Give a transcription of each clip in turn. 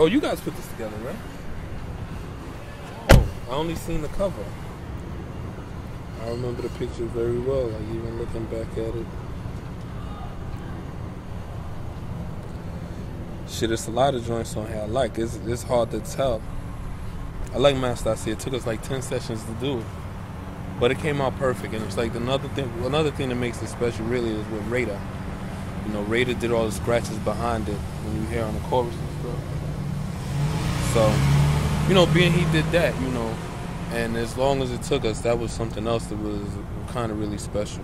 Oh, you guys put this together, right? Oh, I only seen the cover. I remember the picture very well, like even looking back at it. Shit, it's a lot of joints on here I like. It's hard to tell. I like Master I See. It took us like 10 sessions to do it. But it came out perfect, and it's like another thing that makes it special really is with Raider. You know, Raider did all the scratches behind it when you hear on the chorus and stuff. So, you know, being he did that, you know, and as long as it took us, that was something else that was kind of really special,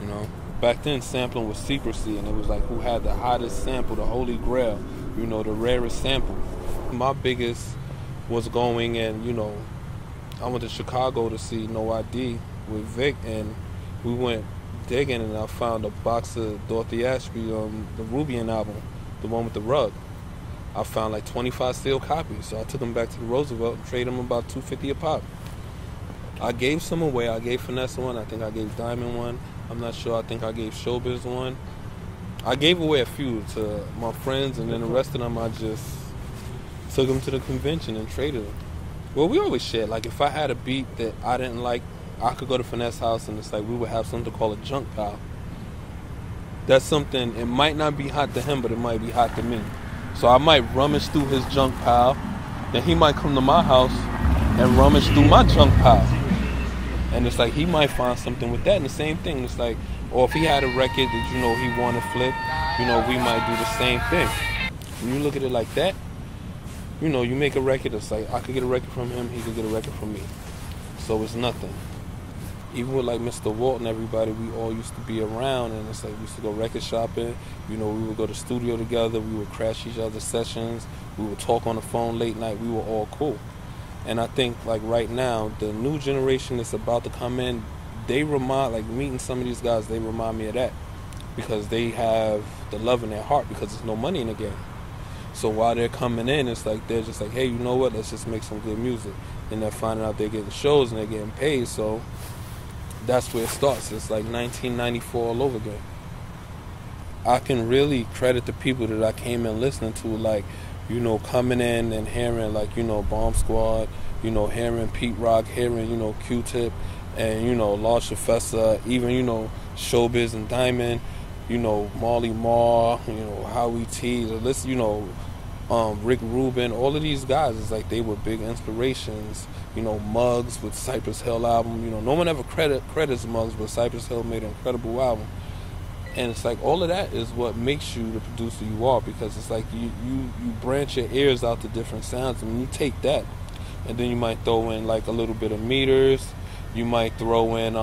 you know. Back then, sampling was secrecy, and it was like who had the hottest sample, the holy grail, you know, the rarest sample. My biggest was going and, you know, I went to Chicago to see No ID with Vic, and we went digging, and I found a box of Dorothy Ashby, the Rubian album, the one with the rug. I found like 25 sealed copies, so I took them back to the Roosevelt and traded them about $2.50 a pop. I gave some away. I gave Finesse one. I think I gave Diamond one. I'm not sure. I think I gave Showbiz one. I gave away a few to my friends, and then the rest of them I just took them to the convention and traded them. Well, we always shared. Like, if I had a beat that I didn't like, I could go to Finesse house, and it's like we would have something called a junk pile. That's something, it might not be hot to him, but it might be hot to me. So I might rummage through his junk pile, then he might come to my house and rummage through my junk pile. And it's like he might find something with that, and the same thing. It's like, or if he had a record that, you know, he wanted to flip, you know, we might do the same thing. When you look at it like that, you know, you make a record, it's like I could get a record from him, he could get a record from me. So it's nothing. Even with like Mr. Walt and everybody, we all used to be around, and it's like we used to go record shopping. You know, we would go to the studio together, we would crash each other's sessions, we would talk on the phone late night, we were all cool. And I think like right now, the new generation that's about to come in, they remind, like meeting some of these guys, they remind me of that. Because they have the love in their heart, because there's no money in the game. So while they're coming in, it's like they're just like, hey, you know what, let's just make some good music. And they're finding out they're getting shows and they're getting paid, so that's where it starts. It's like 1994 all over again. I can really credit the people that I came in listening to, like, you know, coming in and hearing, like, you know, Bomb Squad, you know, hearing Pete Rock, hearing, you know, Q-Tip, and, you know, Large Professor, even, you know, Showbiz and Diamond, you know, Marley Marr, you know, Howie T, listen, you know, Rick Rubin, all of these guys, it's like they were big inspirations. You know, Muggs with Cypress Hill album, you know, no one ever credits Muggs, but Cypress Hill made an incredible album. And it's like all of that is what makes you the producer you are, because it's like you branch your ears out to different sounds, and you take that, and then you might throw in like a little bit of Meters, you might throw in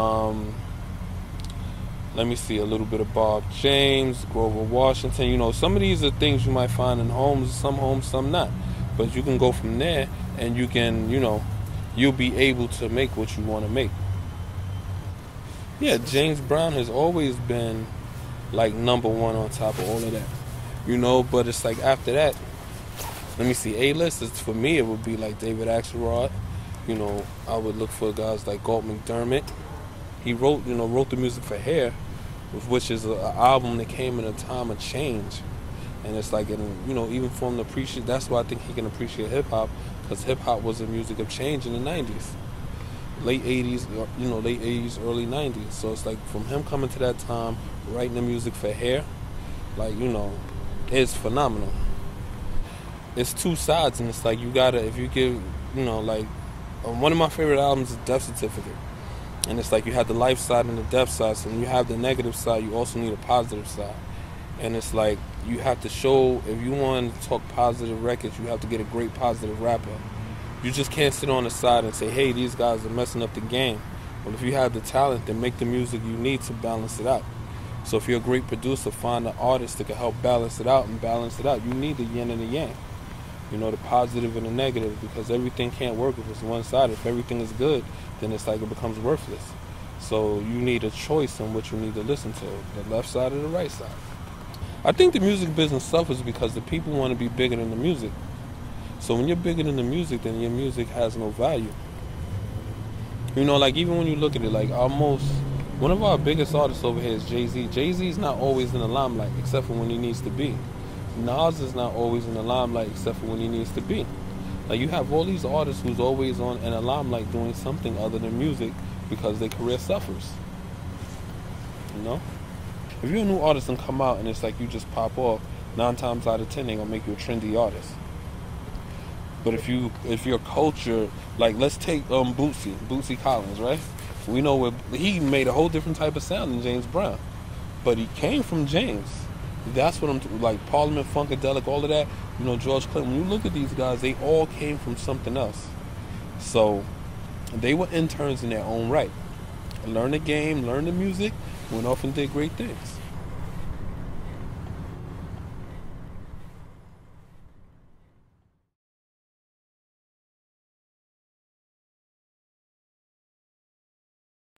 let me see, a little bit of Bob James, Grover Washington. You know, some of these are things you might find in homes, some not. But you can go from there, and you can, you know, you'll be able to make what you want to make. Yeah, James Brown has always been like number one on top of all of that. You know, but it's like after that, let me see, A-list is, for me, it would be like David Axelrod. You know, I would look for guys like Galt McDermott. He wrote the music for Hair, which is an album that came in a time of change. And it's like, you know, even for him to appreciate, that's why I think he can appreciate hip-hop, because hip-hop was a music of change in the 90s. Late 80s, you know, late 80s, early 90s. So it's like from him coming to that time, writing the music for Hair, like, you know, it's phenomenal. It's two sides, and it's like you gotta, if you give, you know, like, one of my favorite albums is Death Certificate. And it's like you have the life side and the death side. So when you have the negative side, you also need a positive side. And it's like you have to show, if you want to talk positive records, you have to get a great positive rapper. You just can't sit on the side and say, hey, these guys are messing up the game. Well, if you have the talent, then make the music you need to balance it out. So if you're a great producer, find an artist that can help balance it out and balance it out. You need the yin and the yang. You know, the positive and the negative, because everything can't work if it's one side. If everything is good, then it's like it becomes worthless. So you need a choice in what you need to listen to, the left side or the right side. I think the music business suffers because the people want to be bigger than the music. So when you're bigger than the music, then your music has no value. You know, like even when you look at it, like almost one of our biggest artists over here is Jay-Z. Jay-Z's not always in the limelight, except for when he needs to be. Nas is not always in the limelight except for when he needs to be. Like, you have all these artists who's always on in the limelight doing something other than music because their career suffers. You know? If you're a new artist and come out and it's like you just pop off, 9 times out of 10 they're gonna make you a trendy artist. But if your culture, like, let's take Bootsy Collins, right? We know where he made a whole different type of sound than James Brown, but he came from James. That's what I'm like. Parliament, Funkadelic, all of that. You know, George Clinton. When you look at these guys, they all came from something else. So they were interns in their own right. Learned the game, learned the music, went off and did great things.